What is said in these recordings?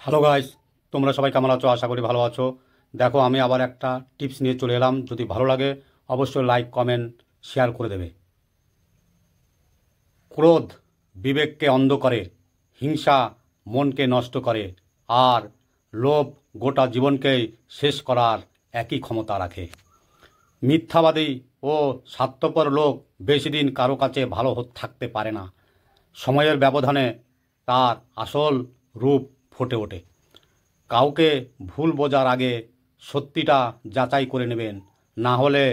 Hello guys, তোমরা সবাই কেমন আছো? আশা করি ভালো আছো। দেখো, আমি আবার একটা টিপস নিয়ে চলে এলাম। যদি ভালো লাগে অবশ্যই লাইক, কমেন্ট, শেয়ার করে দেবে। ক্রোধ বিবেককে অন্ধ করে, হিংসা মনকে নষ্ট করে, আর লোভ গোটা জীবনকেই শেষ করার একই ক্ষমতা রাখে। মিথ্যাবাদী ও স্বার্থপর লোক বেশি দিন কারো কাছে ভালো থাকতে পারে না। সময়ের ব্যবধানে তার আসল রূপ ফুটে ওঠে। কাউকে ভুল বোঝার আগে সত্যিটা যাচাই করে নেবেন, না হলে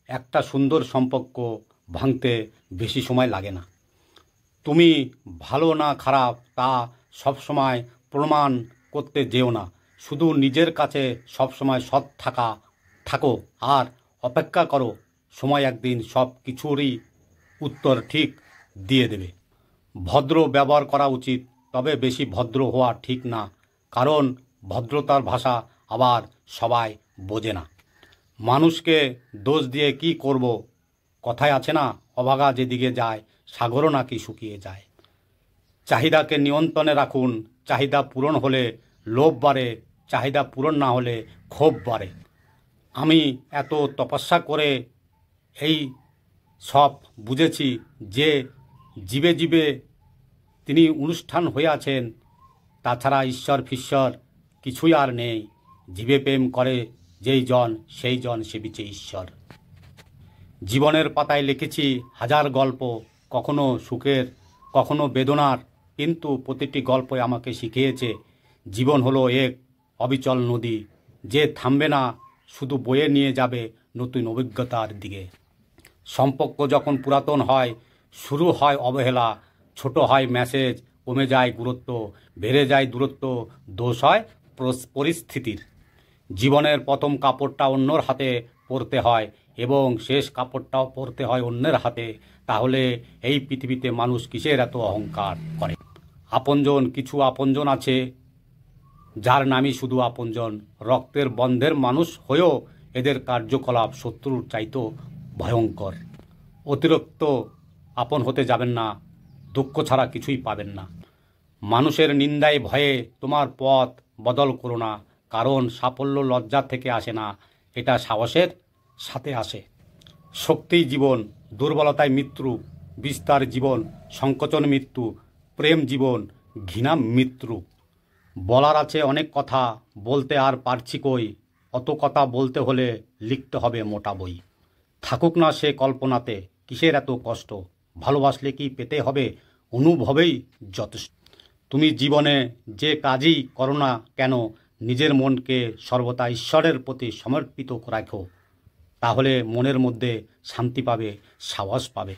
একটা সুন্দর সম্পর্ক ভাঙতে বেশি সময় লাগে না। তুমি ভালো না খারাপ তা সবসময় প্রমাণ করতে যেও না। শুধু নিজের কাছে সবসময় সৎ থাকো আর অপেক্ষা করো। সময় একদিন সব কিছুরই উত্তর ঠিক দিয়ে দেবে। ভদ্র ব্যবহার করা উচিত, তবে বেশি ভদ্র হওয়া ঠিক না, কারণ ভদ্রতার ভাষা আবার সবাই বোঝে না। মানুষকে দোষ দিয়ে কি করব? কথায় আছে না, অভাগা যেদিকে যায় সাগরও নাকি শুকিয়ে যায়। চাহিদাকে নিয়ন্ত্রণে রাখুন। চাহিদা পূরণ হলে লোভ বাড়ে, চাহিদা পূরণ না হলে ক্ষোভ বাড়ে। আমি এত তপস্যা করে এই সব বুঝেছি যে জীবে জীবে তিনি অনুষ্ঠান হয়ে আছেন। তাছাড়া ঈশ্বর ফিশ্বর কিছুই আর নেই। জীবে প্রেম করে যেই জন, সেই জন সেবিছে ঈশ্বর। জীবনের পাতায় লিখেছি হাজার গল্প, কখনো সুখের, কখনো বেদনার, কিন্তু প্রতিটি গল্পই আমাকে শিখিয়েছে জীবন হলো এক অবিচল নদী, যে থামবে না, শুধু বয়ে নিয়ে যাবে নতুন অভিজ্ঞতার দিকে। সম্পর্ক যখন পুরাতন হয়, শুরু হয় অবহেলা, ছোট হয় মেসেজ, কমে যায় গুরুত্ব, বেড়ে যায় দূরত্ব, দোষ হয় পরিস্থিতির। জীবনের প্রথম কাপড়টা অন্যর হাতে পরতে হয় এবং শেষ কাপড়টাও পরতে হয় অন্যের হাতে। তাহলে এই পৃথিবীতে মানুষ কিসের এত অহংকার করে? আপনজন, কিছু আপনজন আছে যার নামই শুধু আপনজন। রক্তের বন্ধের মানুষ হয়েও এদের কার্যকলাপ শত্রুর চাইতেও ভয়ঙ্কর। অতিরিক্ত আপন হতে যাবেন না, দুঃখ ছাড়া কিছুই পাবেন না। মানুষের নিন্দায় ভয়ে তোমার পথ বদল করো না, কারণ সাফল্য লজ্জা থেকে আসে না, এটা সাহসের সাথে আসে। শক্তিই জীবন, দুর্বলতায় মৃত্যু, বিস্তার জীবন, সংকোচন মৃত্যু, প্রেম জীবন, ঘৃণা মৃত্যু। বলার আছে অনেক কথা, বলতে আর পারছি কই, অত কথা বলতে হলে লিখতে হবে মোটা বই। থাকুক না সে কল্পনাতে, কিসের এত কষ্ট? ভালোবাসলে কি পেতে হবে? অনুভবেই যথেষ্ট। তুমি জীবনে যে কাজই করো না কেন, নিজের মনকে সর্বদা ঈশ্বরের প্রতি সমর্পিত রাখো। তাহলে মনের মধ্যে শান্তি পাবে, সাহস পাবে।